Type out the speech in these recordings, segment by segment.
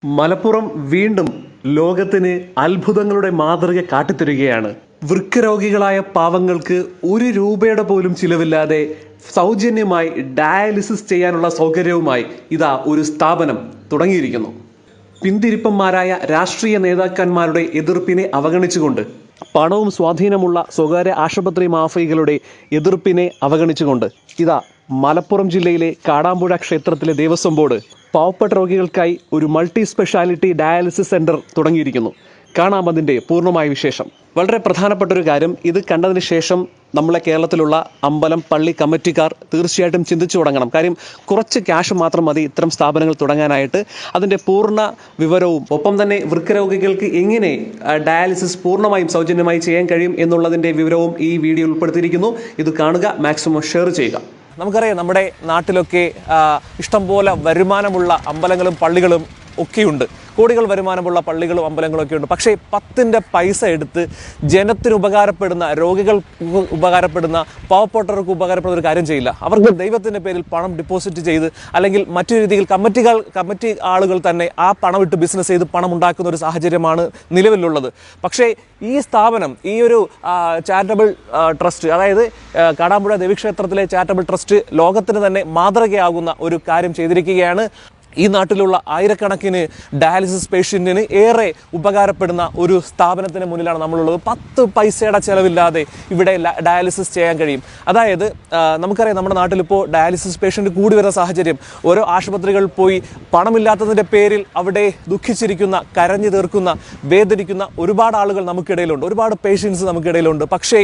മലപ്പുറം വീണ്ടും ലോകത്തിന് അത്ഭുതങ്ങളുടെ മാതൃക കാട്ടിത്തരികയാണ്. വൃക്കരോഗികളായ പാവങ്ങൾക്ക് ₹1 പോലും ചിലവില്ലാതെ സൗജന്യമായി ഡയാലിസിസ് ചെയ്യാനുള്ള സൗകര്യവുമായി ഇതാ ഒരു സ്ഥാപനം തുടങ്ങിയിരിക്കുന്നു. പിന്തിരിപ്പന്മാരായ രാഷ്ട്രീയ നേതാക്കന്മാരുടെ എതിർപ്പിനെ അവഗണിച്ചുകൊണ്ട്, പണവും സ്വാധീനമുള്ള സ്വകാര്യ ആശുപത്രി മാഫിയകളുടെ എതിർപ്പിനെ അവഗണിച്ചുകൊണ്ട് ഇതാ മലപ്പുറം ജില്ലയിലെ കാടാമ്പുഴ ക്ഷേത്രത്തിലെ ദേവസ്വം ബോർഡ് പാവപ്പെട്ട രോഗികൾക്കായി ഒരു മൾട്ടി സ്പെഷ്യാലിറ്റി ഡയാലിസിസ് സെന്റർ തുടങ്ങിയിരിക്കുന്നു. കാണാം അതിൻ്റെ പൂർണ്ണമായ വിശേഷം. വളരെ പ്രധാനപ്പെട്ട ഒരു കാര്യം, ഇത് കണ്ടതിന് ശേഷം നമ്മളെ കേരളത്തിലുള്ള അമ്പലം പള്ളി കമ്മിറ്റിക്കാർ തീർച്ചയായിട്ടും ചിന്തിച്ചു തുടങ്ങണം. കാര്യം കുറച്ച് ക്യാഷ് മാത്രം മതി ഇത്തരം സ്ഥാപനങ്ങൾ തുടങ്ങാനായിട്ട്. അതിൻ്റെ പൂർണ്ണ വിവരവും ഒപ്പം തന്നെ വൃക്കരോഗികൾക്ക് എങ്ങനെ ഡയാലിസിസ് പൂർണ്ണമായും സൗജന്യമായി ചെയ്യാൻ കഴിയും എന്നുള്ളതിൻ്റെ വിവരവും ഈ വീഡിയോ ഉൾപ്പെടുത്തിയിരിക്കുന്നു. ഇത് കാണുക, മാക്സിമം ഷെയർ ചെയ്യുക. നമുക്കറിയാം, നമ്മുടെ നാട്ടിലൊക്കെ ഇഷ്ടംപോലെ വരുമാനമുള്ള അമ്പലങ്ങളും പള്ളികളും ഒക്കെയുണ്ട്. കോടികൾ വരുമാനമുള്ള പള്ളികളും അമ്പലങ്ങളും ഒക്കെ ഉണ്ട്. പക്ഷേ 10ന്റെ പൈസ എടുത്ത് ജനത്തിന് ഉപകാരപ്പെടുന്ന, രോഗികൾക്ക് ഉപകാരപ്പെടുന്ന, പാവപ്പെട്ടവർക്ക് ഉപകാരപ്പെടുന്ന ഒരു കാര്യം ചെയ്യില്ല. അവർക്ക് ദൈവത്തിൻ്റെ പേരിൽ പണം ഡിപ്പോസിറ്റ് ചെയ്ത് അല്ലെങ്കിൽ മറ്റു രീതിയിൽ കമ്മിറ്റി ആളുകൾ തന്നെ ആ പണം ഇട്ട് ബിസിനസ് ചെയ്ത് പണം ഉണ്ടാക്കുന്ന ഒരു സാഹചര്യമാണ് നിലവിലുള്ളത്. പക്ഷേ ഈ സ്ഥാപനം, ഈ ഒരു ചാരിറ്റബിൾ ട്രസ്റ്റ്, അതായത് കാടാമ്പുഴ ദേവീക്ഷേത്രത്തിലെ ചാരിറ്റബിൾ ട്രസ്റ്റ് ലോകത്തിന് തന്നെ മാതൃകയാകുന്ന ഒരു കാര്യം ചെയ്തിരിക്കുകയാണ്. ഈ നാട്ടിലുള്ള ആയിരക്കണക്കിന് ഡയാലിസിസ് പേഷ്യൻറ്റിന് ഏറെ ഉപകാരപ്പെടുന്ന ഒരു സ്ഥാപനത്തിന് മുന്നിലാണ് നമ്മളുള്ളത്. 10 പൈസയുടെ ചിലവില്ലാതെ ഇവിടെ ഡയാലിസിസ് ചെയ്യാൻ കഴിയും. അതായത് നമുക്കറിയാം, നമ്മുടെ നാട്ടിലിപ്പോൾ ഡയാലിസിസ് പേഷ്യൻ്റ് കൂടി വരുന്ന സാഹചര്യം. ഓരോ ആശുപത്രികളിൽ പോയി പണമില്ലാത്തതിൻ്റെ പേരിൽ അവിടെ ദുഃഖിച്ചിരിക്കുന്ന, കരഞ്ഞു തീർക്കുന്ന, വേദനിക്കുന്ന ഒരുപാട് ആളുകൾ നമുക്കിടയിലുണ്ട്, ഒരുപാട് പേഷ്യൻസ് നമുക്കിടയിലുണ്ട്. പക്ഷേ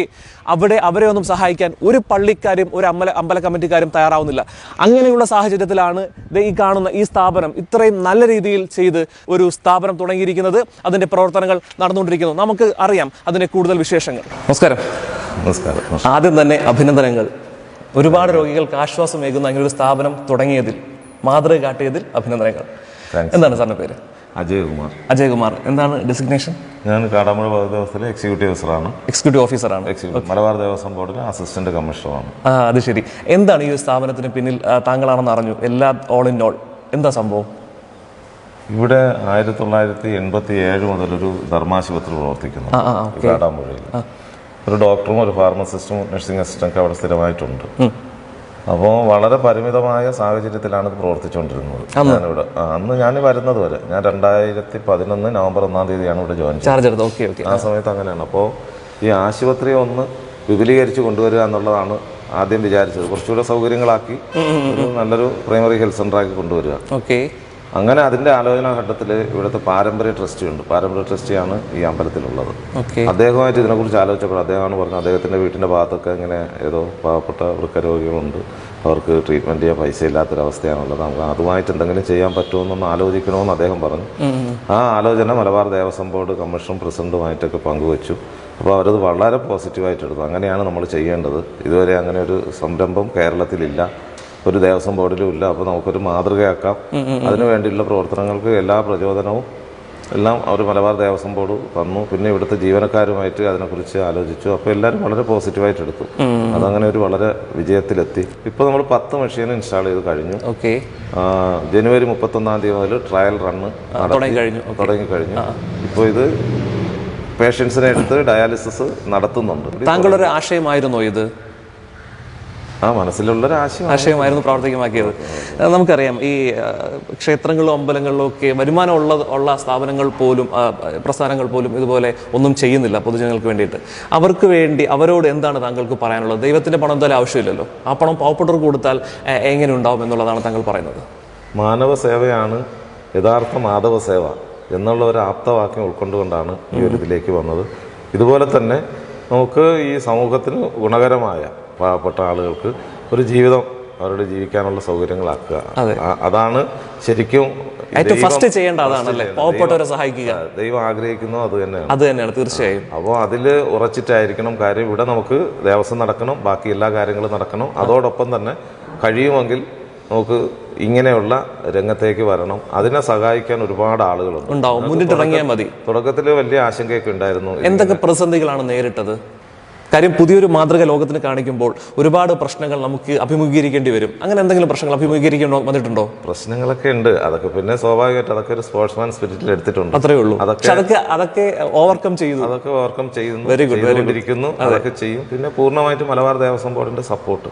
അവരെ ഒന്നും സഹായിക്കാൻ ഒരു പള്ളിക്കാരും ഒരു അമ്പല കമ്മിറ്റിക്കാരും തയ്യാറാവുന്നില്ല. അങ്ങനെയുള്ള സാഹചര്യത്തിലാണ് ഈ കാണുന്ന ഈ സ്ഥാപനം ഇത്രയും നല്ല രീതിയിൽ ചെയ്ത് ഒരു സ്ഥാപനം തുടങ്ങിയിരിക്കുന്നത്. അതിന്റെ പ്രവർത്തനങ്ങൾ നടന്നുകൊണ്ടിരിക്കുന്നു. നമുക്ക് അറിയാം അതിന്റെ കൂടുതൽ വിശേഷങ്ങൾ. നമസ്കാരം. ആദ്യം തന്നെ അഭിനന്ദനങ്ങൾ. ഒരുപാട് രോഗികൾക്ക് ആശ്വാസമേകുന്ന അങ്ങനെ ഒരു സ്ഥാപനം തുടങ്ങിയതിൽ, മാതൃക കാട്ടിയതിൽ അഭിനന്ദനങ്ങൾ. എന്താണ് സാറിന്റെ പേര്? അജയ്കുമാർ. എന്താണ് ഡെസിഗ്നേഷൻ? ഞാൻ കാടാമ്പുഴ ദേവസ്ഥത്തിലെ എക്സിക്യൂട്ടീവ് ഓഫീസറാണ്. മലബാർ ദേവസ്വം ബോർഡിലെ അസിസ്റ്റന്റ് കമ്മീഷണറാണ്. അത് ശരി. എന്താണ് ഈ സ്ഥാപനത്തിന് പിന്നിൽ? താങ്കളാണെന്ന് അറിഞ്ഞു. എല്ലാം ഓൾ ഇൻ ഓൾ. എന്താ സംഭവം? ഇവിടെ 1987 മുതലൊരു ധർമാശുപത്രി പ്രവർത്തിക്കുന്നു കാടാമ്പുഴയിൽ. ഒരു ഡോക്ടറും ഒരു ഫാർമസിസ്റ്റും നഴ്സിംഗ് അസിസ്റ്റൻ്റ് അവിടെ സ്ഥിരമായിട്ടുണ്ട്. അപ്പോൾ വളരെ പരിമിതമായ സാഹചര്യത്തിലാണ് ഇത് പ്രവർത്തിച്ചുകൊണ്ടിരുന്നത്. ഞാനിവിടെ അന്ന് ഞാൻ വരുന്നത് വരെ, ഞാൻ 2011 നവംബർ 1 ഇവിടെ ജോയിൻ ചെയ്തത്. ആ സമയത്ത് അങ്ങനെയാണ്. അപ്പോൾ ഈ ആശുപത്രി ഒന്ന് വിപുലീകരിച്ച് കൊണ്ടുവരിക എന്നുള്ളതാണ് ആദ്യം വിചാരിച്ചത്. കുറച്ചുകൂടെ സൗകര്യങ്ങളാക്കി ഒരു നല്ലൊരു പ്രൈമറി ഹെൽത്ത് സെൻ്ററാക്കി കൊണ്ടുവരിക. അങ്ങനെ അതിൻ്റെ ആലോചനാ ഘട്ടത്തിൽ ഇവിടുത്തെ പാരമ്പര്യ ട്രസ്റ്റിയുണ്ട്. പാരമ്പര്യ ട്രസ്റ്റിയാണ് ഈ അമ്പലത്തിലുള്ളത്. അദ്ദേഹമായിട്ട് ഇതിനെക്കുറിച്ച് ആലോചിച്ചപ്പോൾ അദ്ദേഹമാണ് പറഞ്ഞത്, അദ്ദേഹത്തിൻ്റെ വീട്ടിൻ്റെ ഭാഗത്തൊക്കെ ഇങ്ങനെ ഏതോ പാവപ്പെട്ട വൃക്കരോഗികളുണ്ട്, അവർക്ക് ട്രീറ്റ്മെൻറ്റ് ചെയ്യാൻ പൈസ ഇല്ലാത്തൊരവസ്ഥയാണുള്ളത്, നമുക്ക് അതുമായിട്ട് എന്തെങ്കിലും ചെയ്യാൻ പറ്റുമെന്നൊന്ന് ആലോചിക്കണമെന്ന് അദ്ദേഹം പറഞ്ഞു. ആ ആലോചന മലബാർ ദേവസ്വം ബോർഡ് കമ്മീഷൻ പ്രസിഡന്റുമായിട്ടൊക്കെ പങ്കുവച്ചു. അപ്പോൾ അവരത് വളരെ പോസിറ്റീവായിട്ട് എടുത്തു. അങ്ങനെയാണ് നമ്മൾ ചെയ്യേണ്ടത്. ഇതുവരെ അങ്ങനെ ഒരു സംരംഭം കേരളത്തിലില്ല, ഒരു ദേവസ്വം ബോർഡിലും ഇല്ല. അപ്പോൾ നമുക്കൊരു മാതൃകയാക്കാം. അതിനു വേണ്ടിയുള്ള പ്രവർത്തനങ്ങൾക്ക് എല്ലാ പ്രചോദനവും എല്ലാം അവർ മലബാർ ദേവസ്വം ബോർഡ് തന്നു. പിന്നെ ഇവിടുത്തെ ജീവനക്കാരുമായിട്ട് അതിനെക്കുറിച്ച് ആലോചിച്ചു. അപ്പോൾ എല്ലാവരും വളരെ പോസിറ്റീവായിട്ട് എടുത്തു. അതങ്ങനെ ഒരു വളരെ വിജയത്തിലെത്തി. ഇപ്പോൾ നമ്മൾ 10 മെഷീൻ ഇൻസ്റ്റാൾ ചെയ്ത് കഴിഞ്ഞു. ജനുവരി 31 മുതൽ ട്രയൽ റണ്ണ് തുടങ്ങിക്കഴിഞ്ഞു. ഇപ്പോൾ ഇത് പേഷ്യൻസിനെ എടുത്ത് ഡയാലിസിസ് നടത്തുന്നുണ്ട്. താങ്കളൊരു ആശയമായിരുന്നോ ഇത്? മനസ്സിലുള്ളൊരു ആശയമായിരുന്നു പ്രാവർത്തികമാക്കിയത്. നമുക്കറിയാം, ഈ ക്ഷേത്രങ്ങളിലും അമ്പലങ്ങളിലും ഒക്കെ വരുമാനം ഉള്ള സ്ഥാപനങ്ങൾ പോലും, പ്രസ്ഥാനങ്ങൾ പോലും ഇതുപോലെ ഒന്നും ചെയ്യുന്നില്ല പൊതുജനങ്ങൾക്ക് വേണ്ടിയിട്ട്. അവർക്ക് വേണ്ടി അവരോട് എന്താണ് താങ്കൾക്ക് പറയാനുള്ളത്? ദൈവത്തിൻ്റെ പണം എന്തായാലും ആവശ്യമില്ലല്ലോ. ആ പണം പാവപ്പെട്ടവർക്ക് കൊടുത്താൽ എങ്ങനെ ഉണ്ടാവും എന്നുള്ളതാണ് താങ്കൾ പറയുന്നത്. മാനവ സേവയാണ് യഥാർത്ഥ മാധവ സേവ എന്നുള്ള ഒരു ആപ്തവാക്യം ഉൾക്കൊണ്ടുകൊണ്ടാണ് ഈ ഒരു ഇതിലേക്ക് വന്നത്. ഇതുപോലെ തന്നെ നമുക്ക് ഈ സമൂഹത്തിന് ഗുണകരമായ പാവപ്പെട്ട ആളുകൾക്ക് ഒരു ജീവിതം, അവരുടെ ജീവിക്കാനുള്ള സൗകര്യങ്ങളാക്കുക. അതാണ് ശരിക്കും ഫസ്റ്റ് ചെയ്യേണ്ട. അതാണല്ലേ, പാവപ്പെട്ടവരെ സഹായിക്കുക. ദൈവം ആഗ്രഹിക്കുന്നു അത് തന്നെയാണ് തീർച്ചയായും. അപ്പോൾ അതിൽ ഉറച്ചിട്ടായിരിക്കണം കാര്യം. ഇവിടെ നമുക്ക് ദേവസ്വം നടക്കണം, ബാക്കി എല്ലാ കാര്യങ്ങളും നടക്കണം. അതോടൊപ്പം തന്നെ കഴിയുമെങ്കിൽ നമുക്ക് ഇങ്ങനെയുള്ള രംഗത്തേക്ക് വരണം. അതിനെ സഹായിക്കാൻ ഒരുപാട് ആളുകളുണ്ട്. മുന്നിട്ടിറങ്ങിയാൽ മതി. തുടക്കത്തിൽ വലിയ ആശങ്കയൊക്കെ ഉണ്ടായിരുന്നു. എന്തൊക്കെ പ്രതിസന്ധികളാണ് നേരിട്ടത്? കാര്യം പുതിയൊരു മാതൃക ലോകത്തിന് കാണിക്കുമ്പോൾ ഒരുപാട് പ്രശ്നങ്ങൾ നമുക്ക് അഭിമുഖീകരിക്കേണ്ടി വരും. അങ്ങനെ എന്തെങ്കിലും പ്രശ്നങ്ങൾ അഭിമുഖീകരിക്കേണ്ടി വന്നിട്ടുണ്ടോ? പ്രശ്നങ്ങളൊക്കെ ഉണ്ട്. അതൊക്കെ പിന്നെ സ്വാഭാവികമായിട്ട് അതൊക്കെ ഒരു സ്പോർട്സ്മാൻ സ്പിരിറ്റിൽ എടുത്തിട്ടുണ്ട്. അത്രേ ഉള്ളൂ. അതൊക്കെ ഓവർകം ചെയ്തു. അതൊക്കെ ഓവർകം ചെയ്തുകൊണ്ടിരിക്കുന്നു. അതൊക്കെ ചെയ്യും. പിന്നെ പൂർണ്ണമായിട്ട് മലബാർ ദേവസ്വം ബോർഡിന്റെ സപ്പോർട്ട്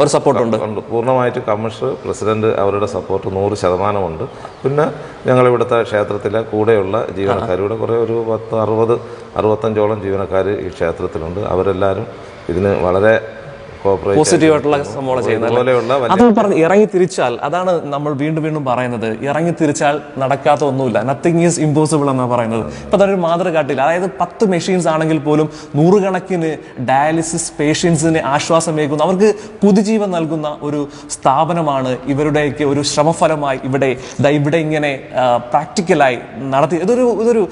ഒരു സപ്പോർട്ടുണ്ട്. പൂർണ്ണമായിട്ട് കമ്മീഷണർ, പ്രസിഡന്റ് അവരുടെ സപ്പോർട്ട് 100% ഉണ്ട്. പിന്നെ ഞങ്ങൾ ഇവിടുത്തെ ക്ഷേത്രത്തിലെ കൂടെയുള്ള ജീവനക്കാർ, ഇവിടെ കുറേ ഒരു 60-65 ജീവനക്കാർ ഈ ക്ഷേത്രത്തിലുണ്ട്. അവരെല്ലാവരും ഇതിന് വളരെ പോസിറ്റീവായിട്ടുള്ള സംഭവം ചെയ്യുന്നത്. അത് പറഞ്ഞ് ഇറങ്ങി തിരിച്ചാൽ, അതാണ് നമ്മൾ വീണ്ടും വീണ്ടും പറയുന്നത്, ഇറങ്ങി തിരിച്ചാൽ നടക്കാത്ത ഒന്നുമില്ല. നത്തിങ് ഈസ് ഇമ്പോസിബിൾ എന്നാണ് പറയുന്നത്. ഇപ്പൊ അതൊരു മാതൃക കാട്ടില്ല. അതായത് 10 മെഷീൻസ് ആണെങ്കിൽ പോലും 100 കണക്കിന് ഡയാലിസിസ് പേഷ്യൻസിന് ആശ്വാസമേകുന്ന, അവർക്ക് പുതുജീവൻ നൽകുന്ന ഒരു സ്ഥാപനമാണ് ഇവരുടെയൊക്കെ ഒരു ശ്രമഫലമായി ഇവിടെ ഇങ്ങനെ പ്രാക്ടിക്കലായി നടത്തി. ഇതൊരു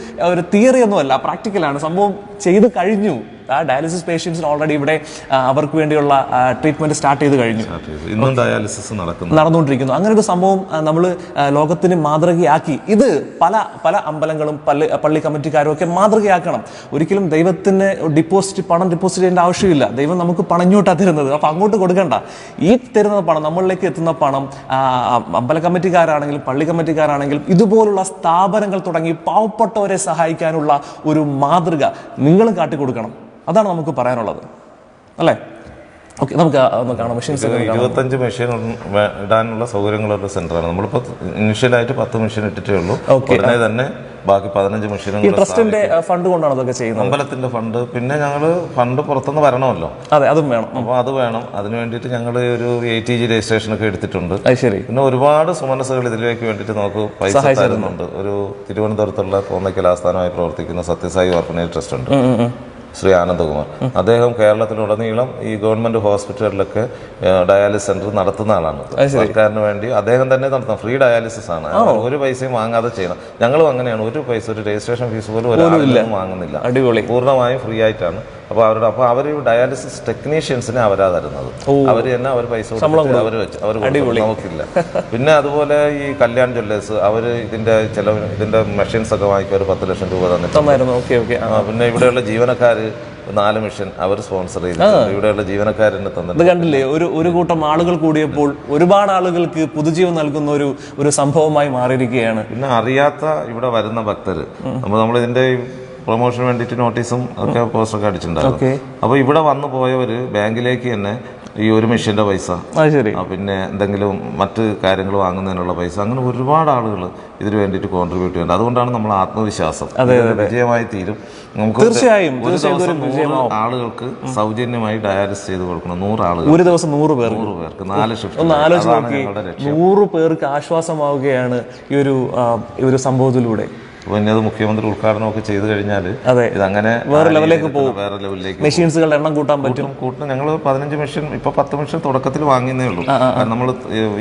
തിയറി ഒന്നുമല്ല, പ്രാക്ടിക്കലാണ്. സംഭവം ചെയ്ത് കഴിഞ്ഞു. ഡയാലിസിസ് പേഷ്യൻസിന് ഓൾറെഡി ഇവിടെ അവർക്ക് വേണ്ടിയുള്ള ട്രീറ്റ്മെന്റ് സ്റ്റാർട്ട് ചെയ്ത് കഴിഞ്ഞു. ഇന്നും ഡയാലിസിസ് നടന്നുകൊണ്ടിരിക്കുന്നു. അങ്ങനെ ഒരു സംഭവം നമ്മൾ ലോകത്തിന് മാതൃകയാക്കി. ഇത് പല അമ്പലങ്ങളും പള്ളി കമ്മിറ്റിക്കാരും ഒക്കെ മാതൃകയാക്കണം. ഒരിക്കലും ദൈവത്തിന് പണം ഡിപ്പോസിറ്റ് ചെയ്യേണ്ട ആവശ്യമില്ല. ദൈവം നമുക്ക് പണഞ്ഞോട്ടാ തരുന്നത്. അപ്പൊ അങ്ങോട്ട് കൊടുക്കണ്ട. ഈ തരുന്ന പണം, നമ്മളിലേക്ക് എത്തുന്ന പണം, അമ്പല കമ്മിറ്റിക്കാരാണെങ്കിലും പള്ളി കമ്മിറ്റിക്കാരാണെങ്കിലും ഇതുപോലുള്ള സ്ഥാപനങ്ങൾ തുടങ്ങി പാവപ്പെട്ടവരെ സഹായിക്കാനുള്ള ഒരു മാതൃക നിങ്ങൾ കാട്ടിക്കൊടുക്കണം. അതാണ് നമുക്ക് പറയാനുള്ളത്, അല്ലേ? ഓക്കെ, നമുക്ക് ഒന്ന് കാണാം. 25 മെഷീൻ ഇടാനുള്ള സൗകര്യങ്ങളുള്ള സെന്ററാണ്. നമ്മളിപ്പോൾ ഇനിഷ്യലായിട്ട് 10 മെഷീൻ ഇട്ടിട്ടേ ഉള്ളൂ. ഉടനെ തന്നെ ബാക്കി 15 മെഷീനുകൾ ട്രസ്റ്റിന്റെ ഫണ്ട് കൊണ്ടാണ് അതൊക്കെ ചെയ്യുന്നത്. അമ്പലത്തിന്റെ ഫണ്ട്. പിന്നെ ഞങ്ങൾ ഫണ്ട് പുറത്തുനിന്ന് വരണമല്ലോ. അതെ, അതും വേണം. അപ്പോൾ അത് വേണം. അതിന് വേണ്ടിയിട്ട് ഞങ്ങൾ ഒരു ATG രജിസ്ട്രേഷൻ ഒക്കെ എടുത്തിട്ടുണ്ട്. ശരി. പിന്നെ ഒരുപാട് സുമനസ്സുകൾ ഇതിലേക്ക് വേണ്ടിയിട്ട് നമുക്ക് പൈസ തരുന്നുണ്ട്. ഒരു തിരുവനന്തപുരത്തുള്ള തോന്നയ്ക്കൽ ആസ്ഥാനമായി പ്രവർത്തിക്കുന്ന സത്യസായി ഓർഫനേജ് ട്രസ്റ്റ് ഉണ്ട്, ശ്രീ ആനന്ദകുമാർ. അദ്ദേഹം കേരളത്തിലുടനീളം ഈ ഗവൺമെന്റ് ഹോസ്പിറ്റലിലൊക്കെ ഡയാലിസിസ് സെന്റർ നടത്തുന്ന ആളാണ്. സർക്കാരിന് വേണ്ടി അദ്ദേഹം തന്നെ നടത്തുന്ന ഫ്രീ ഡയാലിസിസ് ആണ്. ഒരു പൈസയും വാങ്ങാതെ ചെയ്യണം. ഞങ്ങളും അങ്ങനെയാണ്. ഒരു രജിസ്ട്രേഷൻ ഫീസ് പോലും ഒരാളും വാങ്ങുന്നില്ല. പൂർണ്ണമായും ഫ്രീ ആയിട്ടാണ്. അപ്പോൾ അവർ ഡയാലിസിസ് ടെക്നീഷ്യൻസിനെ അവരാ തരുന്നത്. അവർ തന്നെ അവർ പൈസ നമുക്കില്ല. പിന്നെ അതുപോലെ ഈ കല്യാൺ ജ്വല്ലേഴ്സ് അവർ ഇതിന്റെ മെഷീൻസ് ഒക്കെ വാങ്ങിക്കും. ഒരു 10 ലക്ഷം രൂപ തന്നിട്ടുണ്ട്. പിന്നെ ഇവിടെയുള്ള ജീവനക്കാർ 4 മെഷീൻ അവർ സ്പോൺസർ ചെയ്തിട്ടുണ്ട്. ഇവിടെയുള്ള ജീവനക്കാരനെ തന്നിട്ടുണ്ട്. കണ്ടില്ലേ, ഒരു കൂട്ടം ആളുകൾ കൂടിയപ്പോൾ ഒരുപാട് ആളുകൾക്ക് പുതുജീവൻ നൽകുന്ന ഒരു സംഭവമായി മാറിയിരിക്കുകയാണ്. പിന്നെ അറിയാത്ത ഇവിടെ വരുന്ന ഭക്തർ, നമ്മൾ ഇതിന്റെ പ്രൊമോഷന് വേണ്ടിയിട്ട് നോട്ടീസും ഒക്കെ പോസ്റ്ററൊക്കെ അടിച്ചിട്ടുണ്ടായിരുന്നു. അപ്പൊ ഇവിടെ വന്നു പോയവര് ബാങ്കിലേക്ക് തന്നെ ഈ ഒരു മെഷീന്റെ പൈസ, പിന്നെ എന്തെങ്കിലും മറ്റ് കാര്യങ്ങൾ വാങ്ങുന്നതിനുള്ള പൈസ, അങ്ങനെ ഒരുപാട് ആളുകൾ ഇതിനു വേണ്ടിയിട്ട് കോൺട്രിബ്യൂട്ട് ചെയ്യുന്നുണ്ട്. അതുകൊണ്ടാണ് നമ്മൾ ആത്മവിശ്വാസം വിജയമായി തീരും. നമുക്ക് തീർച്ചയായും ആളുകൾക്ക് സൗജന്യമായി ഡയാലിസിസ് ചെയ്ത് കൊടുക്കണം. 100 ആളുകൾ, ഒരു ദിവസം 100 പേർക്ക് 4 ഷിഫ്റ്റ്. 100 പേർക്ക് ആശ്വാസമാവുകയാണ് ഈ ഒരു സംഭവത്തിലൂടെ. പിന്നെ അത് മുഖ്യമന്ത്രി ഉദ്ഘാടനമൊക്കെ ചെയ്ത് കഴിഞ്ഞാൽ ഇതങ്ങനെ വേറെ ലെവലിലേക്ക് പോകും. മെഷീൻസുകളുടെ എണ്ണം കൂട്ടാൻ പറ്റും. ഞങ്ങൾ 15 മെഷീൻ, ഇപ്പൊ 10 മെഷീൻ തുടക്കത്തിൽ വാങ്ങിയേ ഉള്ളൂ. നമ്മൾ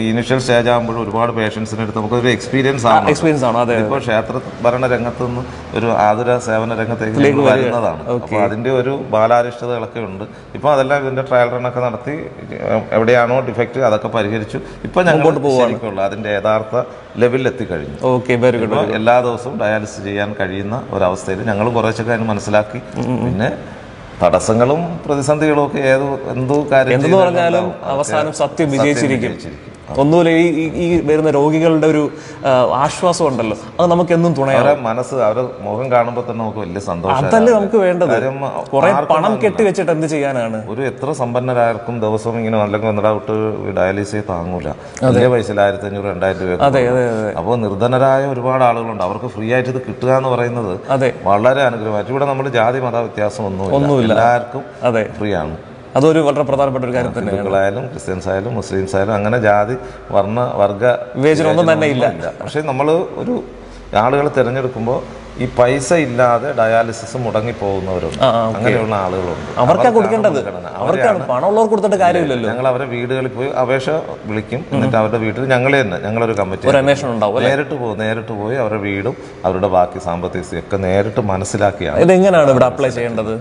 ഇനിഷ്യൽ സ്റ്റേജ് ആകുമ്പോൾ ഒരുപാട് പേഷ്യൻസിനെ എടുത്ത് നമുക്കൊരു എക്സ്പീരിയൻസ് ആണ്. ഇപ്പോൾ ക്ഷേത്ര ഭരണ രംഗത്ത് നിന്ന് ഒരു ആതുര സേവന രംഗത്തേക്ക് വരുന്നതാണ്. അപ്പോൾ അതിന്റെ ഒരു ബാലാരിഷ്ടതകളൊക്കെ ഉണ്ട്. ഇപ്പൊ അതെല്ലാം ഇതിന്റെ ട്രയൽ റണ്ണൊക്കെ നടത്തി എവിടെയാണോ ഡിഫക്റ്റ് അതൊക്കെ പരിഹരിച്ചു. ഇപ്പൊ ഞങ്ങൾ ശരിക്കുള്ള അതിന്റെ യഥാർത്ഥ ലെവലിൽ എത്തിക്കഴിഞ്ഞു. എല്ലാ ദിവസവും ഡയാലിസിസ് ചെയ്യാൻ കഴിയുന്ന ഒരവസ്ഥയിൽ ഞങ്ങൾ കുറച്ചൊക്കെ അതിന് മനസ്സിലാക്കി. പിന്നെ തടസ്സങ്ങളും പ്രതിസന്ധികളും ഒക്കെ എന്തോ കാര്യം പറഞ്ഞാലും അവസാനം സത്യം വിജയിച്ചിരിക്കും. ഒന്നുമില്ല, ഈ വരുന്ന രോഗികളുടെ ഒരു ആശ്വാസം ഉണ്ടല്ലോ, അത് നമുക്ക് എന്നും തുണയാണ്. മനസ്സ്, അവരുടെ മുഖം കാണുമ്പോൾ തന്നെ നമുക്ക് വലിയ സന്തോഷം. അതല്ലേ നമുക്ക് വേണ്ടത്. കുറെ പണം കെട്ടിവെച്ചിട്ട് എന്ത് ചെയ്യാനാണ്? ഒരു എത്ര സമ്പന്നരാർക്കും ദിവസവും ഇങ്ങനെ അല്ലെങ്കിൽ ഒന്നിടാവിട്ട് ഡയാലിസിസ് താങ്ങൂല. വലിയ പൈസ 1500-2000 രൂപ. അപ്പോൾ നിർധനരായ ഒരുപാട് ആളുകളുണ്ട്. അവർക്ക് ഫ്രീ ആയിട്ട് ഇത് കിട്ടുക എന്ന് പറയുന്നത് വളരെ അനുഗ്രഹമായിട്ട്. ഇവിടെ നമ്മൾ ജാതി മത വ്യത്യാസം ഒന്നുമില്ല, എല്ലാവർക്കും ഫ്രീ ആണ്. അതൊരു വളരെ പ്രധാനപ്പെട്ട ഒരു കാര്യം തന്നെ. ഹിന്ദുക്കളായാലും ക്രിസ്ത്യൻസ് ആയാലും മുസ്ലിംസ് ആയാലും അങ്ങനെ ജാതി വർഗ വിവേചനം ഒന്നും തന്നെ ഇല്ല. പക്ഷെ നമ്മൾ ഒരു ആളുകളെ തിരഞ്ഞെടുക്കുമ്പോൾ ഈ പൈസ ഇല്ലാതെ ഡയാലിസിസ് മുടങ്ങി പോകുന്നവരുണ്ട്. അങ്ങനെയുള്ള ആളുകളുണ്ട്. അവർക്കാണ് കൊടുക്കേണ്ടത്. അവർക്കാണ് പണമുള്ളവർ കൊടുത്തിട്ട് കാര്യമില്ലല്ലോ. ഞങ്ങൾ അവരുടെ വീടുകളിൽ പോയി അപേക്ഷ വിളിക്കും. എന്നിട്ട് അവരുടെ വീട്ടിൽ ഞങ്ങളൊരു കമ്മിറ്റി നേരിട്ട് പോയി അവരുടെ വീടും അവരുടെ ബാക്കി സാമ്പത്തിക സ്ഥിതി ഒക്കെ നേരിട്ട് മനസ്സിലാക്കിയാണ്. ഇതെങ്ങനെയാണ് ഇവിടെ അപ്ലൈ ചെയ്യേണ്ടത്?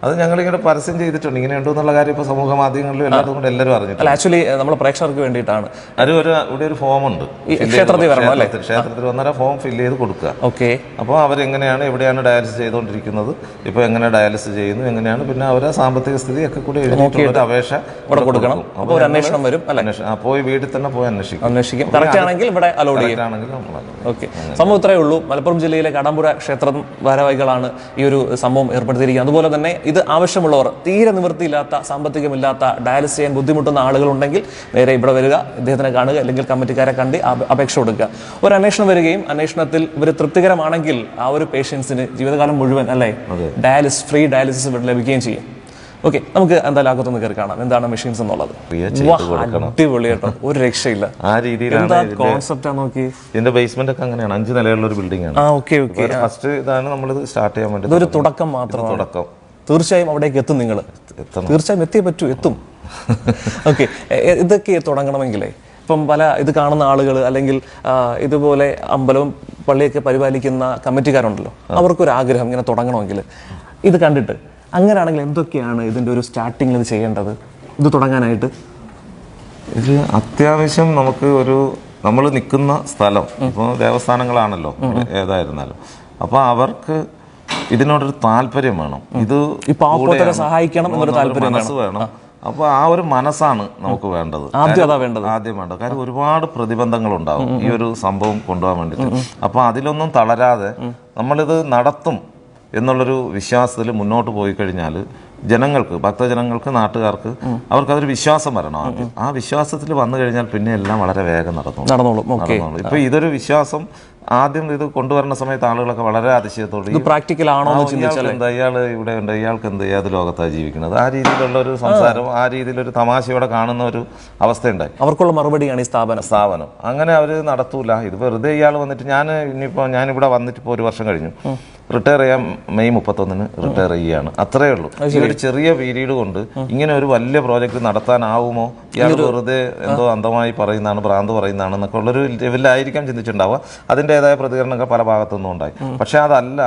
അത് ഞങ്ങളിങ്ങനെ പരസ്യം ചെയ്തിട്ടുണ്ട്, ഇങ്ങനെ ഉണ്ടെന്നുള്ള കാര്യം ഇപ്പോൾ സമൂഹ മാധ്യമങ്ങളിലും എല്ലാതും കൊണ്ട് എല്ലാവരും അറിഞ്ഞിട്ടുണ്ട്. ആക്ച്വലി നമ്മുടെ പ്രേക്ഷകർക്ക് വേണ്ടിയിട്ടാണ്. ഇവിടെ ഒരു ഫോം ഉണ്ട്, ക്ഷേത്രത്തിൽ വന്നാൽ ഫോം ഫില്ല് ചെയ്ത് കൊടുക്കുക. ഓക്കെ. അപ്പോൾ അവരെങ്ങനെയാണ്, എവിടെയാണ് ഡയാലിസിസ് ചെയ്തുകൊണ്ടിരിക്കുന്നത്, ഇപ്പോൾ എങ്ങനെ ഡയാലിസിസ് ചെയ്യുന്നു, എങ്ങനെയാണ്, പിന്നെ അവരെ സാമ്പത്തിക സ്ഥിതി ഒക്കെ കൂടി എഴുതിയിട്ടുള്ള അപേക്ഷ ഇവിടെ കൊടുക്കണം. അപ്പോൾ ഒരു അന്വേഷണം വരും അല്ലേ? പോയി വീട്ടിൽ തന്നെ പോയി അന്വേഷിക്കും. കറക്റ്റ് ആണെങ്കിൽ ഇവിടെ അലോഡ് ചെയ്യും. ഓക്കെ. സംഭവം ഇത്രയേ ഉള്ളൂ. മലപ്പുറം ജില്ലയിലെ കാടാമ്പുഴ ക്ഷേത്രം ഭാരവാഹികളാണ് ഈ ഒരു സംഭവം ഏർപ്പെടുത്തിയിരിക്കുന്നത്. അതുപോലെ തന്നെ ഇത് ആവശ്യമുള്ളവർ, തീരെ നിവൃത്തിയില്ലാത്ത, സാമ്പത്തികമില്ലാത്ത, ഡയാലിസിസ് ചെയ്യാൻ ബുദ്ധിമുട്ടുന്ന ആളുകളുണ്ടെങ്കിൽ നേരെ ഇവിടെ വരിക, ഇദ്ദേഹത്തിനെ കാണുക, അല്ലെങ്കിൽ കമ്മിറ്റിക്കാരെ കണ്ട് അപേക്ഷ കൊടുക്കുക. ഒരു അന്വേഷണം വരികയും അന്വേഷണത്തിൽ ഇവർ തൃപ്തികരമാണെങ്കിൽ ആ ഒരു പേഷ്യൻസിന് ജീവിതകാലം മുഴുവൻ അല്ലേ ഫ്രീ ഡയാലിസിസ് ഇവിടെ ലഭിക്കുകയും ചെയ്യും. ഓക്കെ, നമുക്ക് എന്തായാലും അകത്തൊന്ന് കയറി കാണാം എന്താണ് മെഷീൻസ് എന്നുള്ളത്. അടിപൊളി കേട്ടോ, ഒരു രക്ഷയില്ല. ആ രീതിയിലാണ് കോൺസെപ്റ്റ്. നോക്കി, ഇതിന്റെ ബേസ്മെന്റ് ഒക്കെ അങ്ങനെയാണ്, 5 നിലയുള്ള ഒരു ബിൽഡിംഗ് ആണ്. ഫസ്റ്റ് ഇതാണ് നമ്മൾ സ്റ്റാർട്ട് ചെയ്യാൻ വേണ്ടി. ഇതൊരു തുടക്കം മാത്രമാണ്. തുടക്കം. തീർച്ചയായും അവിടേക്ക് എത്തും, നിങ്ങൾ തീർച്ചയായും എത്തിയേ പറ്റൂ, എത്തും. ഓക്കെ. ഇതൊക്കെ തുടങ്ങണമെങ്കിലേ ഇപ്പം ഇത് കാണുന്ന ആളുകൾ, അല്ലെങ്കിൽ ഇതുപോലെ അമ്പലവും പള്ളിയൊക്കെ പരിപാലിക്കുന്ന കമ്മിറ്റിക്കാരുണ്ടല്ലോ, അവർക്കൊരു ആഗ്രഹം ഇങ്ങനെ തുടങ്ങണമെങ്കിൽ ഇത് കണ്ടിട്ട്, അങ്ങനെയാണെങ്കിൽ എന്തൊക്കെയാണ് ഇതിൻ്റെ ഒരു സ്റ്റാർട്ടിങ്ങിൽ ഇത് ചെയ്യേണ്ടത്, ഇത് തുടങ്ങാനായിട്ട്? ഇത് അത്യാവശ്യം നമുക്ക് നമ്മൾ നിൽക്കുന്ന സ്ഥലം ഇപ്പോൾ ദേവസ്ഥാനങ്ങളാണല്ലോ ഏതായിരുന്നാലും, അപ്പോൾ അവർക്ക് ഇതിനോടൊരു താല്പര്യം വേണം. ഇത് പാവപ്പെട്ടവരെ സഹായിക്കണം എന്നൊരു താല്പര്യം മനസ്സ് വേണം. അപ്പോൾ ആ ഒരു മനസ്സാണ് നമുക്ക് വേണ്ടത്, ആദ്യം വേണ്ടത്. കാര്യം ഒരുപാട് പ്രതിബന്ധങ്ങൾ ഉണ്ടാവും ഈ ഒരു സംഭവം കൊണ്ടുപോകാൻ വേണ്ടിയിട്ട്. അപ്പോൾ അതിലൊന്നും തളരാതെ നമ്മളിത് നടത്തും എന്നുള്ളൊരു വിശ്വാസത്തിൽ മുന്നോട്ട് പോയി കഴിഞ്ഞാൽ ജനങ്ങൾക്ക്, ഭക്തജനങ്ങൾക്ക്, നാട്ടുകാർക്ക് അവർക്കതൊരു വിശ്വാസം വരണം ആദ്യം. ആ വിശ്വാസത്തിൽ വന്നു കഴിഞ്ഞാൽ പിന്നെ എല്ലാം വളരെ വേഗം നടന്നോളും. ഇപ്പൊ ഇതൊരു വിശ്വാസം ആദ്യം ഇത് കൊണ്ടുവരുന്ന സമയത്ത് ആളുകളൊക്കെ വളരെ അതിശയത്തോടെ പ്രാക്ടിക്കൽ ആണോ ഇയാൾ ഇവിടെ ഉണ്ട്, ഇയാൾക്ക് എന്ത് ഏത് ലോകത്താണ് ജീവിക്കുന്നത്, ആ രീതിയിലുള്ള ഒരു സംസാരം, ആ രീതിയിലൊരു തമാശയോടെ കാണുന്ന ഒരു അവസ്ഥയുണ്ടായി. അവർക്കുള്ള മറുപടിയാണ് ഈ സ്ഥാപനം. അങ്ങനെ അവർ നടത്തൂല. ഇത് വെറുതെ ഇയാൾ വന്നിട്ട് ഞാനിവിടെ വന്നിട്ട് ഇപ്പോൾ 1 വർഷം കഴിഞ്ഞു. റിട്ടയർ ചെയ്യാൻ മെയ് 31 റിട്ടയർ ചെയ്യുകയാണ്, അത്രയേ ഉള്ളൂ. ഈ ഒരു ചെറിയ പീരീഡ് കൊണ്ട് ഇങ്ങനെ ഒരു വലിയ പ്രോജക്റ്റ് നടത്താനാവുമോ, ഇയാൾ വെറുതെ എന്തോ അന്ധമായി പറയുന്നതാണ്, ഭ്രാന്ത് പറയുന്നതാണ് എന്നൊക്കെ ഉള്ളൊരു ലെവലിലായിരിക്കാം ചിന്തിച്ചിട്ടുണ്ടാവുക. അതിൻ്റെതായ പ്രതികരണങ്ങൾ പല ഭാഗത്തുനിന്നും ഉണ്ടായി. പക്ഷെ അതല്ല,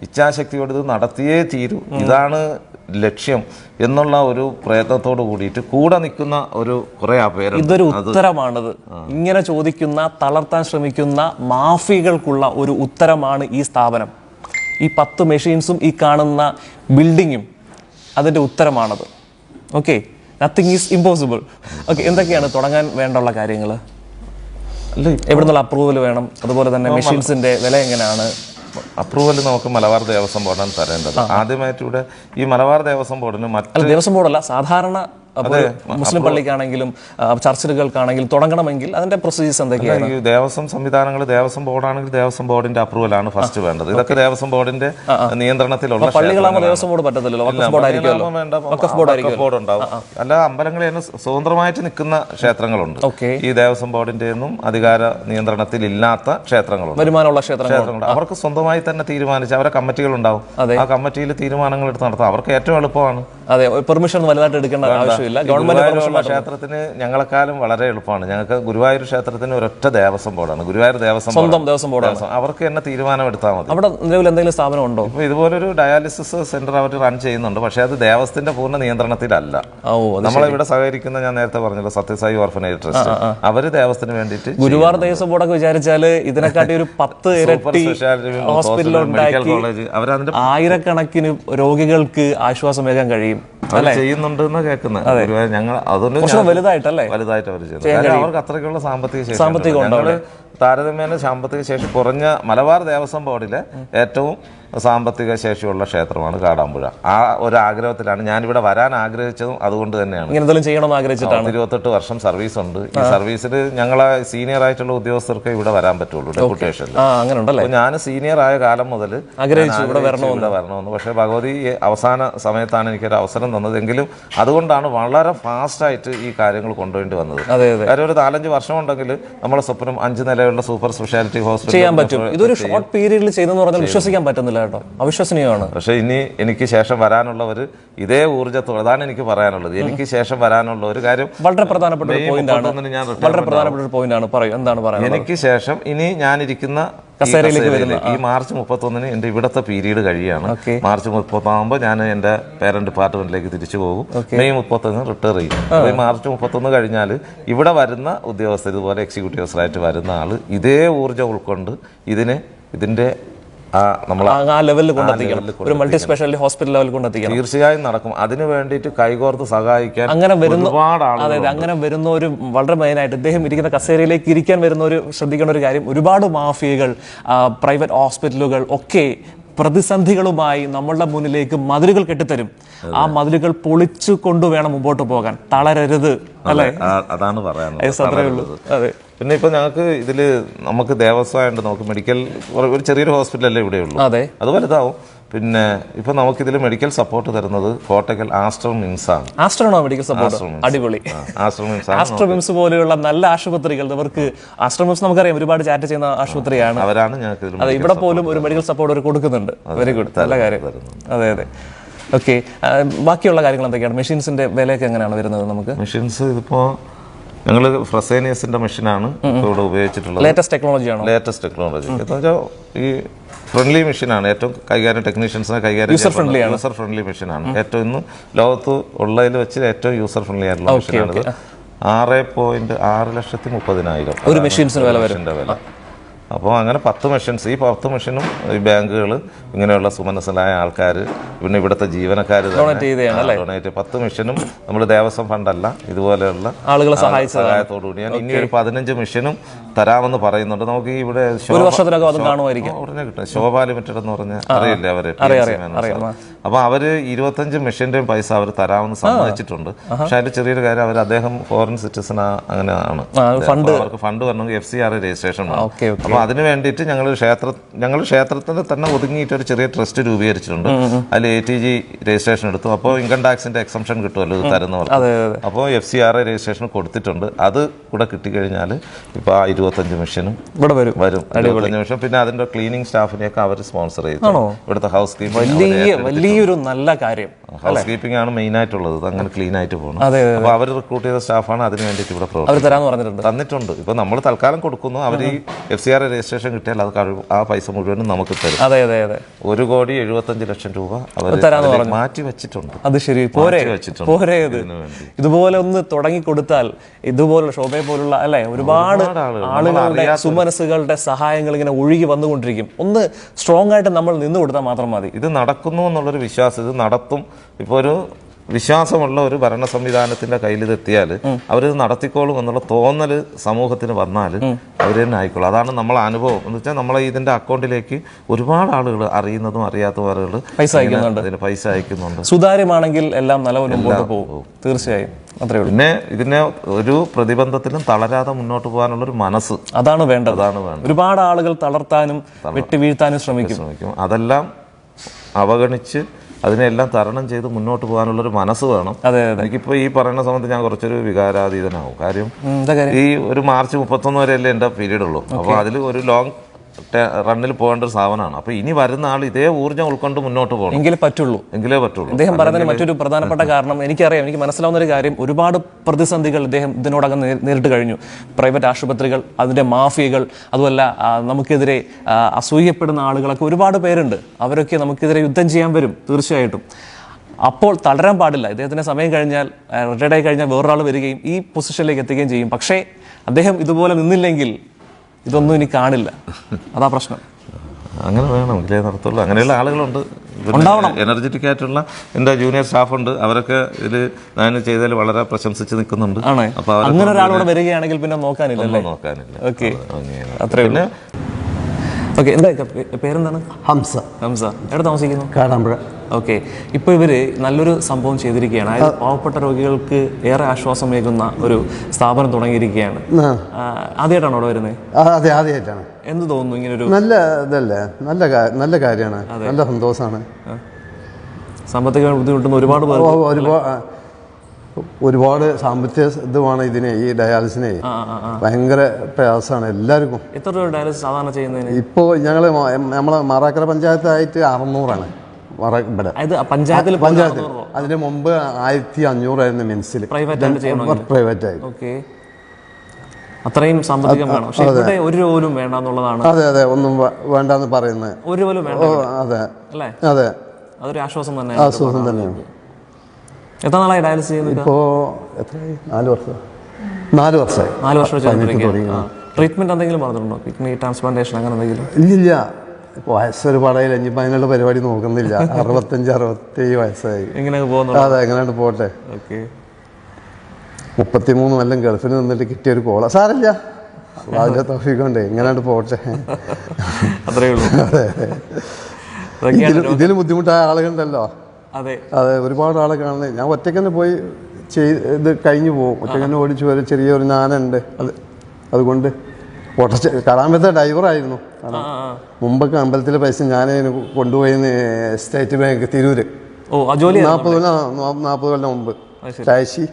ഇച്ഛാശക്തിയോട് ഇത് നടത്തിയേ തീരൂ, ഇതാണ് ലക്ഷ്യം എന്നുള്ള ഒരു പ്രയത്നത്തോട് കൂടിയിട്ട് കൂടെ നിൽക്കുന്ന കുറേ പേര്. ഇതൊരു ഉത്തരമാണത്. ഇങ്ങനെ ചോദിക്കുന്ന, തളർത്താൻ ശ്രമിക്കുന്ന മാഫികൾക്കുള്ള ഒരു ഉത്തരമാണ് ഈ സ്ഥാപനം. ഈ 10 മെഷീൻസും ഈ കാണുന്ന ബിൽഡിങ്ങും അതിൻ്റെ ഉത്തരമാണത്. Okay, nothing is impossible. Okay, എന്തൊക്കെയാണ് തുടങ്ങാൻ വേണ്ടുള്ള കാര്യങ്ങൾ? എവിടെ നിന്നുള്ള അപ്രൂവൽ വേണം? അതുപോലെ തന്നെ മെഷീൻസിന്റെ വില എങ്ങനെയാണ്? അപ്രൂവൽ നമുക്ക് മലബാർ ദേവസ്വം ബോർഡാണ് തരേണ്ടത്. ആദ്യമായിട്ട് ഇവിടെ ഈ മലബാർ ദേവസ്വം ബോർഡിന് ദേവസ്വം ബോർഡല്ല, സാധാരണ മുസ്ലിം പള്ളിക്കാണെങ്കിലും ചർച്ചുകൾക്കാണെങ്കിലും തുടങ്ങണമെങ്കിൽ അതിന്റെ പ്രൊസീജിയേഴ്സ് എന്തൊക്കെയാണ്? ഈ ദേവസ്വം സംവിധാനങ്ങൾ, ദേവസ്വം ബോർഡാണെങ്കിൽ ദേവസ്വം ബോർഡിന്റെ അപ്രൂവലാണ് ഫസ്റ്റ് വേണ്ടത്. ഇതൊക്കെ ദേവസ്വം ബോർഡിന്റെ നിയന്ത്രണത്തിലുള്ള പള്ളികളാകുമ്പോൾ ദേവസ്വം ബോർഡ് പറ്റത്തില്ലല്ലോ, ബോർഡ് ഉണ്ടാവും. അല്ല, അമ്പലങ്ങളിൽ തന്നെ സ്വതന്ത്രമായിട്ട് നിൽക്കുന്ന ക്ഷേത്രങ്ങളുണ്ട്. ഈ ദേവസ്വം ബോർഡിന്റെ ഒന്നും അധികാര നിയന്ത്രണത്തിൽ ഇല്ലാത്ത ക്ഷേത്രങ്ങളുണ്ട്, വരുമാനമുള്ള ക്ഷേത്രങ്ങളുണ്ട്. അവർക്ക് സ്വന്തമായി തന്നെ തീരുമാനിച്ച് അവരെ കമ്മിറ്റികൾ ഉണ്ടാവും. ആ കമ്മിറ്റിയിൽ തീരുമാനങ്ങൾ എടുത്ത് നടത്താം. അവർക്ക് ഏറ്റവും എളുപ്പമാണ്. അതെ, പെർമിഷൻ വലുതായിട്ട് എടുക്കേണ്ട ആവശ്യം. ക്ഷേത്രത്തിന് ഞങ്ങളെക്കാളും വളരെ എളുപ്പമാണ്. ഞങ്ങൾക്ക് ഗുരുവായൂർ ക്ഷേത്രത്തിന് ഒരൊറ്റ ദേവസ്വം ബോർഡാണ്, ഗുരുവായൂർ ദേവസ്വം ബോർഡ്. അവർക്ക് തന്നെ തീരുമാനം എടുത്താൽ മതി. അവിടെ നിലവിൽ എന്തെങ്കിലും സ്ഥാപനം ഉണ്ടോ? ഇപ്പൊ ഇതുപോലൊരു ഡയാലിസിസ് സെന്റർ അവർ റൺ ചെയ്യുന്നുണ്ട്, പക്ഷെ അത് ദേവസ്ഥത്തിന്റെ പൂർണ്ണ നിയന്ത്രണത്തിലല്ല. നമ്മളിവിടെ സഹകരിക്കുന്ന, ഞാൻ നേരത്തെ പറഞ്ഞല്ലോ, സത്യസായി ഓർഫനേജ് ട്രസ്റ്റ്, അവര് ദേവസ്ഥത്തിന് വേണ്ടിയിട്ട്. ഗുരുവായൂർ ദേവസ്വം ബോർഡൊക്കെ വിചാരിച്ചാല് ഇതിനെക്കാട്ടി ഒരു 10 ഇരട്ടി ഹോസ്പിറ്റൽ ഉണ്ടാക്കി ആയിരക്കണക്കിന് രോഗികൾക്ക് ആശ്വാസം വേഗം കഴിയും. ചെയ്യുന്നുണ്ടെന്ന് കേൾക്കുന്നത് ഞങ്ങൾ അതൊന്നും വലുതായിട്ട് അവർ ചെയ്യുന്നത്. അവർക്ക് അത്രയ്ക്കുള്ള സാമ്പത്തിക ശേഷി, താരതമ്യേന സാമ്പത്തിക ശേഷി കുറഞ്ഞ മലബാർ ദേവസ്വം ബോർഡിലെ ഏറ്റവും സാമ്പത്തിക ശേഷിയുള്ള ക്ഷേത്രമാണ് കാടാമ്പുഴ. ആ ഒരു ആഗ്രഹത്തിലാണ് ഞാനിവിടെ വരാൻ ആഗ്രഹിച്ചതും. അതുകൊണ്ട് തന്നെയാണ് 28 വർഷം സർവീസ് ഉണ്ട്. ഈ സർവീസിൽ ഞങ്ങളെ സീനിയർ ആയിട്ടുള്ള ഉദ്യോഗസ്ഥർക്ക് ഇവിടെ വരാൻ പറ്റുള്ളൂ ഡെപ്യൂട്ടേഷനിൽ. ഞാൻ സീനിയർ ആയ കാലം മുതൽ ഇവിടെ വരണമെന്ന്. പക്ഷേ ഭഗവതി അവസാന സമയത്താണ് എനിക്കൊരു അവസരം തന്നത്. എങ്കിലും അതുകൊണ്ടാണ് വളരെ ഫാസ്റ്റായിട്ട് ഈ കാര്യങ്ങൾ കൊണ്ടുവേണ്ടി വന്നത്. കാര്യം ഒരു 4-5 വർഷം ഉണ്ടെങ്കിൽ നമ്മളെ സ്വപ്നം 5 നിലയുള്ള സൂപ്പർ സ്പെഷ്യാലിറ്റി ഹോസ്പിറ്റൽ ചെയ്യാൻ പറ്റും. ഇതൊരു ഷോർട്ട് പീരീഡിൽ ചെയ്തെന്ന് പറഞ്ഞാൽ വിശ്വസിക്കാൻ പറ്റുന്നില്ല. കേട്ടോ, അവിശ്വസനീയമാണ്. പക്ഷെ ഇനി എനിക്ക് ശേഷം വരാനുള്ളവർ ഇതേ ഊർജ്ജത്തോടെ, അതാണ് എനിക്ക് പറയാനുള്ളത്. എനിക്ക് ശേഷം വരാനുള്ള ഒരു കാര്യം വളരെ പ്രധാനപ്പെട്ട ഒരു പോയിന്റ് ആണ്. പറയൂ, എന്താണ് പറയുന്നത്? എനിക്ക് ശേഷം ഇനി ഞാനിരിക്കുന്ന കസേരയിലേക്ക് വരുന്ന ഈ മാർച്ച് 31 എന്റെ ഇവിടുത്തെ പീരീഡ് കഴിയാണ്. മാർച്ച് 30 ആകുമ്പോൾ ഞാൻ എന്റെ പേരന്റ് ഡിപ്പാർട്ട്മെന്റിലേക്ക് തിരിച്ചു പോകും. മെയ് 31 റിട്ടയർ ചെയ്യും. അപ്പോൾ ഈ മാർച്ച് 31 കഴിഞ്ഞാൽ ഇവിടെ വരുന്ന ഉദ്യോഗസ്ഥർ, ഇതുപോലെ എക്സിക്യൂട്ടീവ്സായിട്ട് വരുന്ന ആള് ഇതേ ഊർജ്ജം ഉൾക്കൊണ്ട് ഇതിന്റെ ആ ലെവലിൽ കൊണ്ടെത്തിക്കണം, ഒരു മൾട്ടി സ്പെഷ്യാലിറ്റി ഹോസ്പിറ്റൽ ലെവലിൽ കൊണ്ടെത്തിക്കണം. തീർച്ചയായും നടക്കും. അതിന് വേണ്ടിയിട്ട് കൈകോർത്ത് സഹായിക്കാൻ അങ്ങനെ വരുന്ന ഒരുപാട് ആളുകൾ. അതായത് അങ്ങനെ വരുന്ന ഒരു വളരെ മെയിനായിട്ട് ഇദ്ദേഹം ഇരിക്കുന്ന കസേരയിലേക്ക് ഇരിക്കാൻ വരുന്ന ഒരു ശ്രദ്ധിക്കേണ്ട ഒരു കാര്യം, ഒരുപാട് മാഫിയകൾ, പ്രൈവറ്റ് ഹോസ്പിറ്റലുകൾ ഒക്കെ പ്രതിസന്ധികളുമായി നമ്മളുടെ മുന്നിലേക്ക് മതിലുകൾ കെട്ടിത്തരും. ആ മതിലുകൾ പൊളിച്ചു കൊണ്ടുവേണം മുമ്പോട്ട് പോകാൻ. തളരരുത്, അല്ലേ? അതാണ് പറയാനുള്ളത്. പിന്നെ ഇപ്പൊ ഞങ്ങൾക്ക് ഇതില് നമുക്ക് ദേവസ്വമായിട്ട് നമുക്ക് മെഡിക്കൽ ഒരു ചെറിയൊരു ഹോസ്പിറ്റലല്ലേ ഇവിടെ ഉള്ളൂ, അത് വലുതാവും. പിന്നെ ഇപ്പൊ നമുക്കിതിൽ മെഡിക്കൽ സപ്പോർട്ട് തരുന്നത് കോട്ടക്കൽ ആസ്റ്റർ മിംസ് ആണ്. ആസ്റ്ററാണോ മെഡിക്കൽ സപ്പോർട്ട്? അടിപൊളി. ആസ്റ്റർ മിംസ് പോലെയുള്ള നല്ല ആശുപത്രികൾ, അവർക്ക് ആസ്റ്റർ മിംസ് നമുക്കറിയാം ഒരുപാട് ചാറ്റ് ചെയ്യുന്ന ആശുപത്രിയാണ്. അവരാണ് ഞങ്ങൾക്ക് അതെ, ഇവിടെ പോലും ഒരു മെഡിക്കൽ സപ്പോർട്ട് അവർ കൊടുക്കുന്നുണ്ട്. വെരി ഗുഡ്, നല്ല കാര്യം. അതെ അതെ, ഓക്കെ. ബാക്കിയുള്ള കാര്യങ്ങൾ എന്തൊക്കെയാണ്? മെഷീൻസിന്റെ വിലയൊക്കെ എങ്ങനെയാണ് വരുന്നത്? നമുക്ക് മെഷീൻസ് ഇതിപ്പോ ഞങ്ങൾ ഫ്രസേനിയസിന്റെ മെഷീനാണ് ഇവിടെ ഉപയോഗിച്ചിട്ടുള്ളത്. ലേറ്റസ്റ്റ് ടെക്നോളജി ആണ്. ലേറ്റസ്റ്റ് ടെക്നോളജി എന്ന് വെച്ചാൽ ഈ ഫ്രണ്ട്ലി മെഷീനാണ്. ഏറ്റവും കൈകാര്യം ടെക്നീഷ്യൻസിനെ കൈകാര്യം യൂസർ ഫ്രണ്ട്ലി മെഷീനാണ്. ഏറ്റവും ഇന്ന് ലോകത്ത് ഉള്ളതിൽ വെച്ച് ഏറ്റവും യൂസർ ഫ്രണ്ട്ലി ആയിട്ടുള്ള മെഷീനാണിത്. 6,30,000 ഒരു മെഷീൻസിന്റെ വില. അപ്പോൾ അങ്ങനെ 10 മെഷീൻസ്, ഈ 10 മെഷീനും ഈ ബാങ്കുകൾ, ഇങ്ങനെയുള്ള സുമനസ്സലായ ആൾക്കാർ, പിന്നെ ഇവിടുത്തെ ജീവനക്കാർ ഡൊണേറ്റ് 10 മെഷീനും നമ്മൾ ദേവസ്വം ഫണ്ടല്ല, ഇതുപോലെയുള്ള ആളുകളെ സഹായത്തോടുകൂടി ഞാൻ ഇനി ഒരു 15 മെഷീനും തരാമെന്ന് പറയുന്നുണ്ട്. നമുക്ക് ഈ ഇവിടെ ഉടനെ കിട്ടും. ശോഭ ലിമിറ്റഡ് എന്ന് പറഞ്ഞ അറിയില്ലേ അവര്? അപ്പൊ അവര് 25 മെഷീന്റെയും പൈസ അവർ തരാമെന്ന് സമ്മതിച്ചിട്ടുണ്ട്. പക്ഷെ അതിന്റെ ചെറിയൊരു കാര്യം, അദ്ദേഹം ഫോറിൻ സിറ്റിസൺ അങ്ങനെയാണ്. അവർക്ക് ഫണ്ട് വരണമെങ്കിൽ FCRA രജിസ്ട്രേഷൻ വേണം. അപ്പൊ അതിന് വേണ്ടിയിട്ട് ഞങ്ങൾ ക്ഷേത്രത്തിൽ തന്നെ ഒതുങ്ങിയിട്ട് ഒരു ചെറിയ ട്രസ്റ്റ് രൂപീകരിച്ചിട്ടുണ്ട്. അതിൽ ATG രജിസ്ട്രേഷൻ എടുത്തു. അപ്പോൾ ഇൻകം ടാക്സിന്റെ എക്സംഷൻ കിട്ടുമല്ലോ ഇത് തരുന്നവർക്ക്. അപ്പോൾ FCRA രജിസ്ട്രേഷൻ കൊടുത്തിട്ടുണ്ട്. അത് കൂടെ കിട്ടിക്കഴിഞ്ഞാൽ ഇപ്പൊ 25 മെഷീനും ഇവിടെ വരും. 25 മെഷീൻ. പിന്നെ അതിന്റെ ക്ലീനിങ് സ്റ്റാഫിനെയൊക്കെ അവർ സ്പോൺസർ ചെയ്തു. ഇവിടുത്തെ ഹൗസ് കീപ്പിംഗ് വലിയൊരു നല്ല കാര്യം. ഹൗസ് കീപ്പിംഗ് ആണ് മെയിൻ ആയിട്ടുള്ളത്. അങ്ങനെ ക്ലീൻ ആയിട്ട് പോകണം. അപ്പൊ അവർ റിക്രൂട്ട് ചെയ്ത സ്റ്റാഫാണ് അതിന് വേണ്ടിയിട്ട് ഇവിടെ തന്നിട്ടുണ്ട്. ഇപ്പൊ നമ്മൾ തൽക്കാലം കൊടുക്കുന്നു. അവർ ഈ FCRA രജിസ്ട്രേഷൻ കിട്ടിയാൽ അത് ആ പൈസ മുഴുവനും നമുക്ക് തരും. 1,75,00,000 രൂപ അവർ മാറ്റി വെച്ചിട്ടുണ്ട്. അത് ശരി, പോരെ? ഇതുപോലെ ഒന്ന് തുടങ്ങി കൊടുത്താൽ, ഇതുപോലുള്ള ശോഭയെ പോലുള്ള അല്ലെ ഒരുപാട് ആളുകളുടെ സുമനസ്സുകളുടെ സഹായങ്ങൾ ഇങ്ങനെ ഒഴുകി വന്നുകൊണ്ടിരിക്കും. ഒന്ന് സ്ട്രോങ് ആയിട്ട് നമ്മൾ നിന്ന് കൊടുത്താൽ മാത്രം മതി. ഇത് നടക്കുന്നു എന്നുള്ളൊരു വിശ്വാസം, ഇത് നടത്തും. ഇപ്പോൾ ഒരു വിശ്വാസമുള്ള ഒരു ഭരണ സംവിധാനത്തിന്റെ കയ്യിൽ ഇതെത്തിയാൽ അവരിത് നടത്തിക്കോളും എന്നുള്ള തോന്നല് സമൂഹത്തിന് വന്നാൽ അവർ തന്നെ ആയിക്കോളും. അതാണ് നമ്മളെ അനുഭവം. എന്ന് വെച്ചാൽ നമ്മളെ ഇതിന്റെ അക്കൗണ്ടിലേക്ക് ഒരുപാട് ആളുകൾ, അറിയുന്നതും അറിയാത്ത ആളുകൾ പൈസ അയക്കുന്നുണ്ട്. സുതാര്യമാണെങ്കിൽ എല്ലാം നല്ലപോലെ മുമ്പോട്ട് പോകും. തീർച്ചയായും അത്രേ ഉള്ളൂ. പിന്നെ ഇതിനെ ഒരു പ്രതിബന്ധത്തിലും തളരാതെ മുന്നോട്ട് പോകാനുള്ള ഒരു മനസ്സ് അതാണ് വേണ്ടത്. ഒരുപാട് ആളുകൾ തളർത്താനും വെട്ടിവീഴ്ത്താനും ശ്രമിക്കും. അതെല്ലാം അവഗണിച്ച് അതിനെല്ലാം തരണം ചെയ്ത് മുന്നോട്ട് പോകാനുള്ളൊരു മനസ്സ് വേണം. എനിക്കിപ്പോൾ ഈ പറയുന്ന സമയത്ത് ഞാൻ കുറച്ചൊരു വികാരാതീതനാവും. കാര്യം ഈ ഒരു മാർച്ച് 31 വരെയല്ലേ എൻ്റെ പീരീഡ് ഉള്ളൂ. അപ്പോൾ അതിൽ ഒരു ലോങ് റണ്ണിൽ പോകേണ്ട ഒരു സാധനമാണ്. അപ്പോൾ ഇനി വരുന്ന ആൾ ഇതേ ഊർജ്ജം ഉൾക്കൊണ്ട് മുന്നോട്ട് പോകണം. എങ്കിലേ പറ്റുള്ളൂ. അദ്ദേഹം പറയുന്നതിന് മറ്റൊരു പ്രധാനപ്പെട്ട കാരണം എനിക്കറിയാം, എനിക്ക് മനസ്സിലാവുന്ന ഒരു കാര്യം, ഒരുപാട് പ്രതിസന്ധികൾ ഇദ്ദേഹം ഇതിനോടകം നേരിട്ട് കഴിഞ്ഞു. പ്രൈവറ്റ് ആശുപത്രികൾ, അതിൻ്റെ മാഫിയകൾ, അതുമല്ല നമുക്കെതിരെ അസൂയപ്പെടുന്ന ആളുകളൊക്കെ ഒരുപാട് പേരുണ്ട്. അവരൊക്കെ നമുക്കെതിരെ യുദ്ധം ചെയ്യാൻ വരും തീർച്ചയായിട്ടും. അപ്പോൾ തളരാൻ പാടില്ല. ഇദ്ദേഹത്തിൻ്റെ സമയം കഴിഞ്ഞാൽ, റിട്ടയർഡ് ആയി കഴിഞ്ഞാൽ വേറൊരാൾ വരികയും ഈ പൊസിഷനിലേക്ക് എത്തുകയും ചെയ്യും. പക്ഷേ അദ്ദേഹം ഇതുപോലെ നിന്നില്ലെങ്കിൽ ഇതൊന്നും ഇനി കാണില്ല. അതാ പ്രശ്നം. അങ്ങനെ വേണം, ഇല്ലേ നടത്തുള്ളൂ. അങ്ങനെയുള്ള ആളുകളുണ്ട്, എനർജറ്റിക് ആയിട്ടുള്ള എൻ്റെ ജൂനിയർ സ്റ്റാഫുണ്ട്. അവരൊക്കെ ഇതിൽ ഞാൻ ചെയ്തതിൽ വളരെ പ്രശംസിച്ച് നിൽക്കുന്നുണ്ട്. അപ്പോൾ അങ്ങനെ ഒരാളോട് വരികയാണെങ്കിൽ പിന്നെ നോക്കാനില്ല. ഓക്കെ, അത്രേ ഉള്ളൂ. ഓക്കെ, എന്താ പേരെന്താണ്? ഹംസ. എവിടെ താമസിക്കുന്നു? കാടാമ്പുഴ. ഓക്കെ, ഇപ്പോൾ ഇവര് നല്ലൊരു സംഭവം ചെയ്തിരിക്കുകയാണ്. അതായത് പാവപ്പെട്ട രോഗികൾക്ക് ഏറെ ആശ്വാസമേകുന്ന ഒരു സ്ഥാപനം തുടങ്ങിയിരിക്കുകയാണ്. ആദ്യമായിട്ടാണോ അവിടെ വരുന്നത്? അതെ, ആദ്യമായിട്ടാണ്. എന്ത് തോന്നുന്നു? ഇങ്ങനെ ഒരു നല്ല ഇതല്ലേ, നല്ല കാര്യമാണ്, നല്ല സന്തോഷമാണ്. സാമ്പത്തിക ബുദ്ധിമുട്ടുന്ന ഒരുപാട് ഒരുപാട് സാമ്പത്തിക ഇതുമാണ് ഇതിന്, ഈ ഡയാലിസിനെ ഭയങ്കര പ്രയാസമാണ് എല്ലാവർക്കും. എത്ര രൂപ ഡയാലിസിസ് സാധാരണ ചെയ്യുന്നതിന്? ഇപ്പോൾ ഞങ്ങൾ നമ്മളെ മാറാക്കര പഞ്ചായത്തായിട്ട് 600 ഇവിടെ പഞ്ചായത്തിൽ. അതിന് മുമ്പ് 1500 മെൻസിൽ പ്രൈവറ്റ് ആയിട്ട്. ഓക്കെ, അത്രയും സാമ്പത്തികം വേണം. പക്ഷേ ഇവിടെ ഒരു രൂപ പോലും വേണ്ട എന്നുള്ളതാണ്. അതെ, ഒന്നും വേണ്ടെന്ന് പറയുന്നത്. ഒരു പോലും വേണ്ട. അതെ അല്ലേ? അതെ, അതൊരു ആശ്വാസം തന്നെ. ആശ്വാസം തന്നെയാണ്. എത്ര നാളായി ഡയാലിസിസ് ചെയ്യുന്നത്? ഇപ്പോൾ എത്രയായി? 4 വർഷം. 4 വർഷമായി. 4 വർഷം ട്രീറ്റ്മെന്റ് എന്തെങ്കിലും പറഞ്ഞിട്ടുണ്ടോ? കിഡ്നി ട്രാൻസ്പ്ലാന്റേഷൻ അങ്ങനെ എന്തെങ്കിലും? ഇല്ല, വയസ്സൊരു പടയില്ല. ഇനിയിപ്പോൾ അതിനുള്ള പരിപാടി നോക്കുന്നില്ല. 65-67 വയസ്സായി. ഇങ്ങനെ പോകുന്നു. അതെ, എങ്ങനെയാണ് പോട്ടെ. ഓക്കെ, 33 കൊല്ലം ഗൾഫിൽ നിന്നിട്ട് കിട്ടിയൊരു കോള. സാരല്ല, അതിൻ്റെ തോഫിക്കൊണ്ടേ എങ്ങനെയാണ് പോട്ടെ. അത്രേ ഉള്ളൂ. ഇതിൽ ബുദ്ധിമുട്ടായ ആളുകളുണ്ടല്ലോ. അതെ, ഒരുപാട് ആളെ കാണുന്നത്. ഞാൻ ഒറ്റയ്ക്ക് തന്നെ പോയി ഇത് കഴിഞ്ഞു പോകും. ഒറ്റയ്ക്ക് തന്നെ ഓടിച്ചു വരെ ചെറിയൊരു ഞാനുണ്ട്. അതുകൊണ്ട് കറാമ്പത്തെ ഡ്രൈവറായിരുന്നു. മുമ്പൊക്കെ അമ്പലത്തിലെ പൈസ ഞാൻ കൊണ്ടുപോയി സ്റ്റേറ്റ് ബാങ്ക് തിരൂര് 40 കൊല്ലം മുമ്പ്. കാശി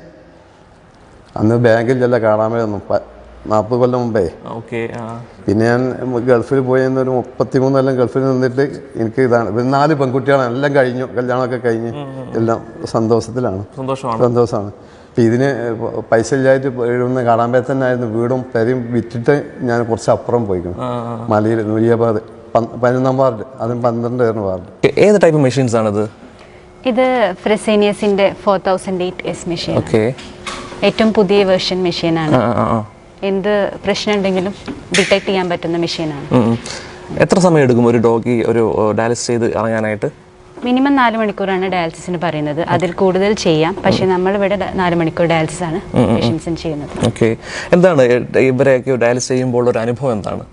അന്ന് ബാങ്കിലല്ല, കാണാമൊന്നും 40 കൊല്ലം മുമ്പേ. പിന്നെ ഞാൻ ഗൾഫിൽ പോയി 33 കൊല്ലം ഗൾഫിൽ നിന്നിട്ട് എനിക്ക് ഇതാണ്. 4 പെൺകുട്ടികളാണ്. എല്ലാം കഴിഞ്ഞു, കല്യാണമൊക്കെ കഴിഞ്ഞ് എല്ലാം സന്തോഷമാണ്. അപ്പം ഇതിന് പൈസ ഇല്ലായിട്ട് എഴുതുന്ന കാണാമ്പേ തന്നെ ആയിരുന്നു. വീടും പെരയും വിറ്റിട്ട് ഞാൻ കുറച്ച് അപ്പുറം പോയിക്കണം. മലയിൽ നൂരിയാബാദ് 11 വാർഡ്, അതും 12 വാർഡ്. ഏത് ടൈപ്പ് മെഷീൻസ് ആണിത്? ഇത് ഫ്രെസേനിയസിന്റെ 4008S മെഷീൻ. ഏറ്റവും പുതിയ വേർഷൻ മെഷീനാണ്. എന്ത് പ്രശ്നം ഉണ്ടെങ്കിലും ഡിറ്റക്ട് ചെയ്യാൻ പറ്റുന്ന മെഷീനാണ്. എത്ര സമയം എടുക്കും ഒരു ഡോഗി ഒരു ഡയാലിസിസ് ചെയ്ത് ഇറങ്ങാനായിട്ട്? മിനിമം 4 മണിക്കൂറാണ് ഡയാലിസിന് പറയുന്നത്. അതിൽ കൂടുതൽ ചെയ്യാം, പക്ഷെ നമ്മളിവിടെ 4 മണിക്കൂർ ഡയാലിസിസ് ആണ് പേഷ്യൻസിന് ചെയ്യുന്നത്. ഓക്കെ, എന്താണ് ഇവരെയൊക്കെ ഡയാലിസിസ് ചെയ്യുമ്പോൾ ഒരു അനുഭവം എന്താണ്?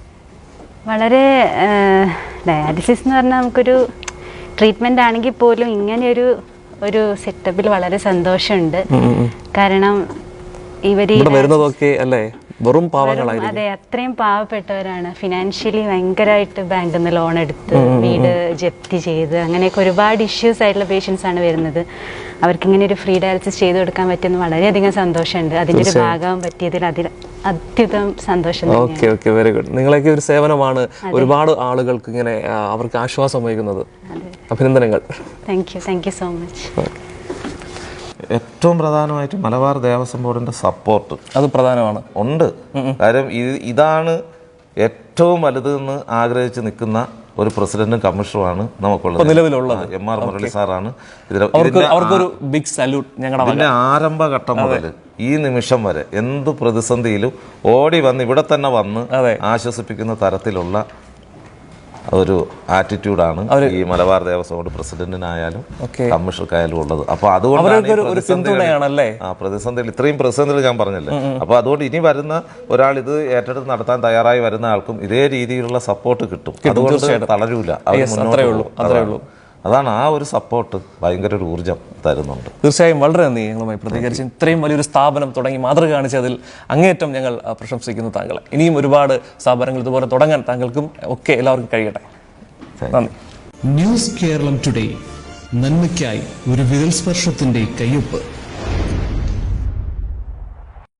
വളരെ ഡയാലിസിസ് എന്ന് പറഞ്ഞാൽ നമുക്കൊരു ട്രീറ്റ്മെന്റ് ആണെങ്കിൽ പോലും ഇങ്ങനെയൊരു സെറ്റപ്പിൽ വളരെ സന്തോഷമുണ്ട്. കാരണം ഇവര് വരുന്നതൊക്കെ അല്ലേ വെറും പാവങ്ങളായിരിക്കും. അതെ, അത്രയും പാവപ്പെട്ടവരാണ്. ഫിനാൻഷ്യലി ഭയങ്കരമായിട്ട് ബാങ്കിൽ നിന്ന് ലോൺ എടുത്ത് വീട് ജപ്തി ചെയ്ത് അങ്ങനെയൊക്കെ ഒരുപാട് ഇഷ്യൂസ് ആയിട്ടുള്ള പേഷ്യൻസ് ആണ് വരുന്നത്. അവർക്ക് ഇങ്ങനെ ഒരു ഫ്രീ ഡയാലിസിസ് ചെയ്ത് കൊടുക്കാൻ പറ്റുന്ന വളരെയധികം സന്തോഷമുണ്ട്. അതിൻ്റെ ഒരു ഭാഗമാകാൻ പറ്റിയതിൽ അത്യുതം സന്തോഷം. Okay, very good. നിങ്ങളൊക്കെ ഒരു സേവനമാണ് ഒരുപാട് ആളുകൾക്ക് ഇങ്ങനെ അവർക്ക് ആശ്വാസം വഹിക്കുന്നത്. അഭിനന്ദനങ്ങൾ. Thank you so much. ഏറ്റവും പ്രധാനമായിട്ട് മലബാർ ദേവസ്വം ബോർഡിന്റെ സപ്പോർട്ട് അത് പ്രധാനമാണ്. ഉണ്ട്. കാര്യം ഇതാണ് ഏറ്റവും വലുതെന്ന് ആഗ്രഹിച്ച് നിൽക്കുന്ന ഒരു പ്രസിഡന്റും കമ്മീഷണറുമാണ് നമുക്കുള്ളത്. നിലവിലുള്ളത് MR മുരളി സാറാണ്. അവർക്കൊരു ബിഗ് സല്യൂട്ട്. ഞങ്ങളുടെ ആരംഭഘട്ടം മുതൽ ഈ നിമിഷം വരെ എന്ത് പ്രതിസന്ധിയിലും ഓടി വന്ന് ഇവിടെ തന്നെ വന്ന് ആശ്വസിപ്പിക്കുന്ന തരത്തിലുള്ള ഒരു ആറ്റിറ്റ്യൂഡാണ് ഈ മലബാർ ദേവസ്വം ബോർഡ് പ്രസിഡന്റിനായാലും കമ്മീഷണർക്കായാലും ഉള്ളത്. അപ്പൊ അതുകൊണ്ട് പ്രതിസന്ധിയിൽ ഇത്രയും പ്രതിസന്ധികൾ ഞാൻ പറഞ്ഞല്ലേ. അപ്പൊ അതുകൊണ്ട് ഇനി വരുന്ന ഒരാൾ ഇത് ഏറ്റെടുത്ത് നടത്താൻ തയ്യാറായി വരുന്ന ആൾക്കും ഇതേ രീതിയിലുള്ള സപ്പോർട്ട് കിട്ടും. അതുകൊണ്ട് തളരൂല. അതാണ് ആ ഒരു സപ്പോർട്ട് ഭയങ്കര ഒരു ഊർജ്ജം തരുന്നുണ്ട്. തീർച്ചയായും വളരെ നന്ദി ഞങ്ങളുമായി പ്രതികരിച്ച് ഇത്രയും വലിയൊരു സ്ഥാപനം തുടങ്ങി മാതൃക കാണിച്ചതിൽ അങ്ങേയറ്റം ഞങ്ങൾ പ്രശംസിക്കുന്നു താങ്കളെ. ഇനിയും ഒരുപാട് സ്ഥാപനങ്ങൾ ഇതുപോലെ തുടങ്ങാൻ താങ്കൾക്കും ഒക്കെ എല്ലാവർക്കും കഴിയട്ടെ. നന്ദി. ന്യൂസ് കേരളം ടുഡേ, നന്മയ്ക്കായി ഒരു വിരൽ സ്പർശത്തിന്റെ കയ്യൊപ്പ്.